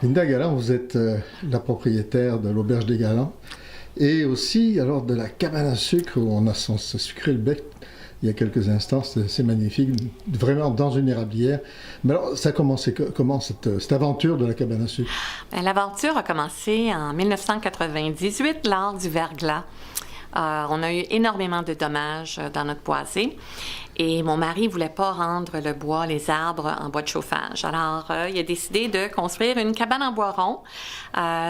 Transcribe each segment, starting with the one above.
Linda Galland, vous êtes la propriétaire de l'Auberge des Gallands et aussi alors de la cabane à sucre où on a se sucré le bec il y a quelques instants. C'est magnifique, vraiment dans une érablière. Mais alors, ça a commencé comment cette aventure de la cabane à sucre? L'aventure a commencé en 1998 lors du verglas. On a eu énormément de dommages dans notre boisé et mon mari ne voulait pas rendre le bois, les arbres en bois de chauffage. Alors, il a décidé de construire une cabane en bois rond.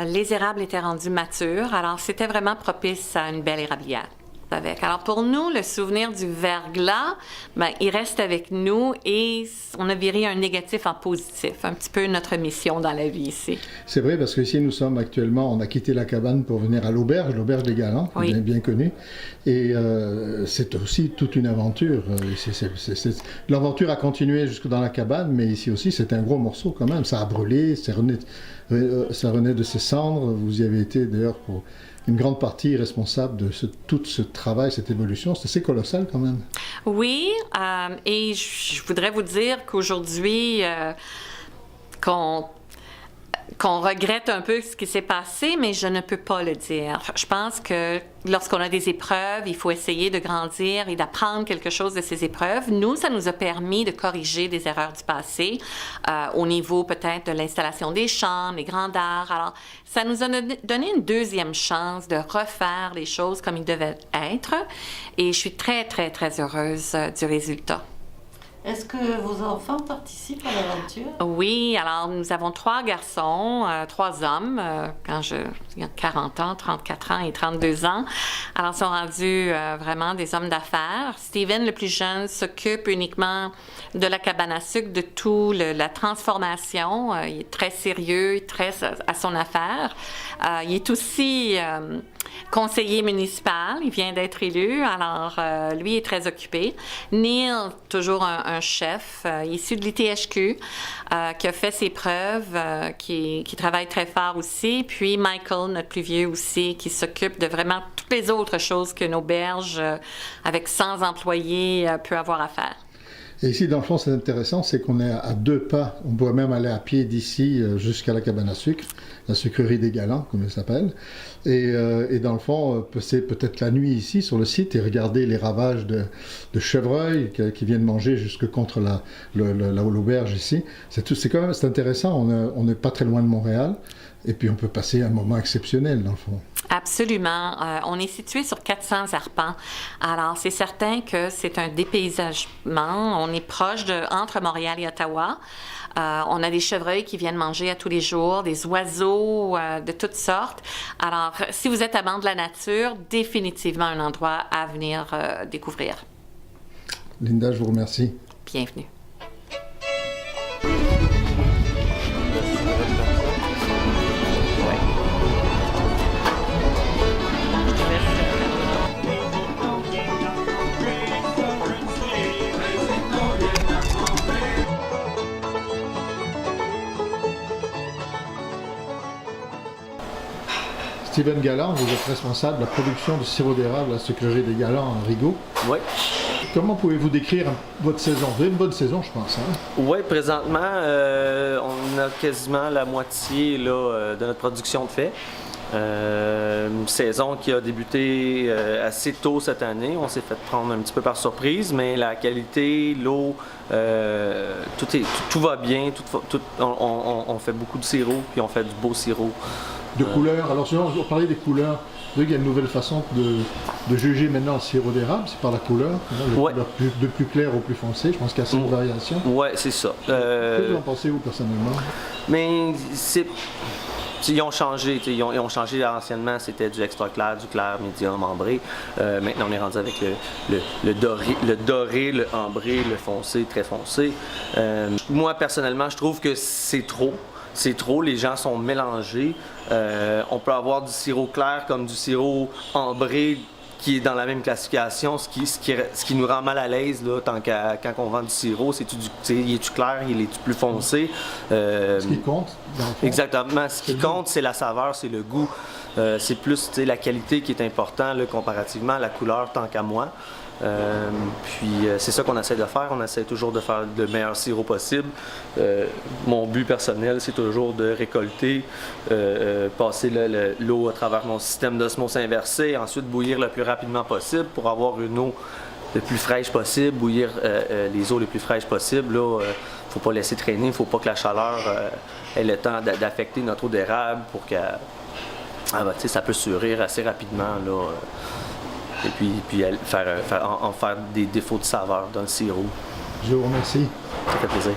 Les érables étaient rendus matures, alors c'était vraiment propice à une belle érablière. Alors pour nous, le souvenir du verglas, il reste avec nous et on a viré un négatif en positif, un petit peu notre mission dans la vie ici. C'est vrai parce qu'ici nous sommes actuellement, on a quitté la cabane pour venir à l'Auberge des Gallands, oui. bien connue, et c'est aussi toute une aventure. L'aventure a continué jusque dans la cabane, mais ici aussi c'était un gros morceau quand même, ça a brûlé, ça renaît de ses cendres, vous y avez été d'ailleurs pour une grande partie responsable de tout ce travail, cette évolution. C'est assez colossal quand même. Oui, et je voudrais vous dire qu'aujourd'hui, qu'on regrette un peu ce qui s'est passé, mais je ne peux pas le dire. Je pense que lorsqu'on a des épreuves, il faut essayer de grandir et d'apprendre quelque chose de ces épreuves. Nous, ça nous a permis de corriger des erreurs du passé au niveau peut-être de l'installation des chambres, les grands arts. Alors, ça nous a donné une deuxième chance de refaire les choses comme ils devaient être. Et je suis très, très, très heureuse du résultat. Est-ce que vos enfants participent à l'aventure? Oui, alors nous avons 3 garçons, 3 hommes, il y a 40 ans, 34 ans et 32 ans. Alors, ils sont rendus vraiment des hommes d'affaires. Steven, le plus jeune, s'occupe uniquement de la cabane à sucre, de tout, la transformation. Il est très sérieux, très à son affaire. Il est aussi conseiller municipal, il vient d'être élu, alors lui est très occupé. Neil, toujours un chef issu de l'ITHQ, qui a fait ses preuves, qui travaille très fort aussi. Puis Michael, notre plus vieux aussi, qui s'occupe de vraiment toutes les autres choses qu'une auberge avec 100 employés peut avoir à faire. Et ici, dans le fond, c'est intéressant, c'est qu'on est à 2 pas. On pourrait même aller à pied d'ici jusqu'à la cabane à sucre, la sucrerie des Gallands, comme elle s'appelle. Et dans le fond, c'est peut-être la nuit ici, sur le site, et regarder les ravages de chevreuils qui viennent manger jusque contre l'auberge ici. C'est intéressant, on n'est pas très loin de Montréal. Et puis, on peut passer un moment exceptionnel, dans le fond. Absolument. On est situé sur 400 arpents. Alors, c'est certain que c'est un dépaysagement. On est proche entre Montréal et Ottawa. On a des chevreuils qui viennent manger à tous les jours, des oiseaux de toutes sortes. Alors, si vous êtes amant de la nature, définitivement un endroit à venir découvrir. Linda, je vous remercie. Bienvenue. Steven Galland, vous êtes responsable de la production de sirop d'érable à la sucrerie des Gallands en Rigaud. Oui. Comment pouvez-vous décrire votre saison? Vous avez une bonne saison, je pense. Hein? Oui, présentement, on a quasiment la moitié là, de notre production de fait. Une saison qui a débuté assez tôt cette année. On s'est fait prendre un petit peu par surprise, mais la qualité, l'eau, tout va bien. On fait beaucoup de sirop, puis on fait du beau sirop. De couleurs. Alors, si on parlait des couleurs, vous voyez qu'il y a une nouvelle façon de juger maintenant le sirop d'érable, c'est par la couleur. Ouais. De plus clair au plus foncé. Je pense qu'il y a assez de variations. Oui, c'est ça. Qu'est-ce que vous en pensez, vous, personnellement? Mais ils ont changé. Ils ont changé anciennement, c'était du extra clair, du clair, médium, ambré. Maintenant, on est rendu avec le doré, le ambré, le foncé, très foncé. Moi, personnellement, je trouve que c'est trop. C'est trop, les gens sont mélangés. On peut avoir du sirop clair comme du sirop ambré qui est dans la même classification, ce qui nous rend mal à l'aise là, quand on vend du sirop, il est-tu clair, il est-tu plus foncé. Ce qui compte, dans le fond. Exactement. Ce qui compte, c'est la saveur, c'est le goût. C'est plus la qualité qui est importante là, comparativement à la couleur, tant qu'à moi. Puis c'est ça qu'on essaie de faire. On essaie toujours de faire le meilleur sirop possible. Mon but personnel, c'est toujours de récolter, passer l'eau à travers mon système d'osmose inversée, ensuite bouillir le plus rapidement possible pour avoir une eau le plus fraîche possible, bouillir les eaux les plus fraîches possibles. Là, faut pas laisser traîner, il ne faut pas que la chaleur ait le temps d'affecter notre eau d'érable pour que ça peut surir assez rapidement. Là, et puis en faire des défauts de saveur dans le sirop. Je vous remercie. Ça fait plaisir.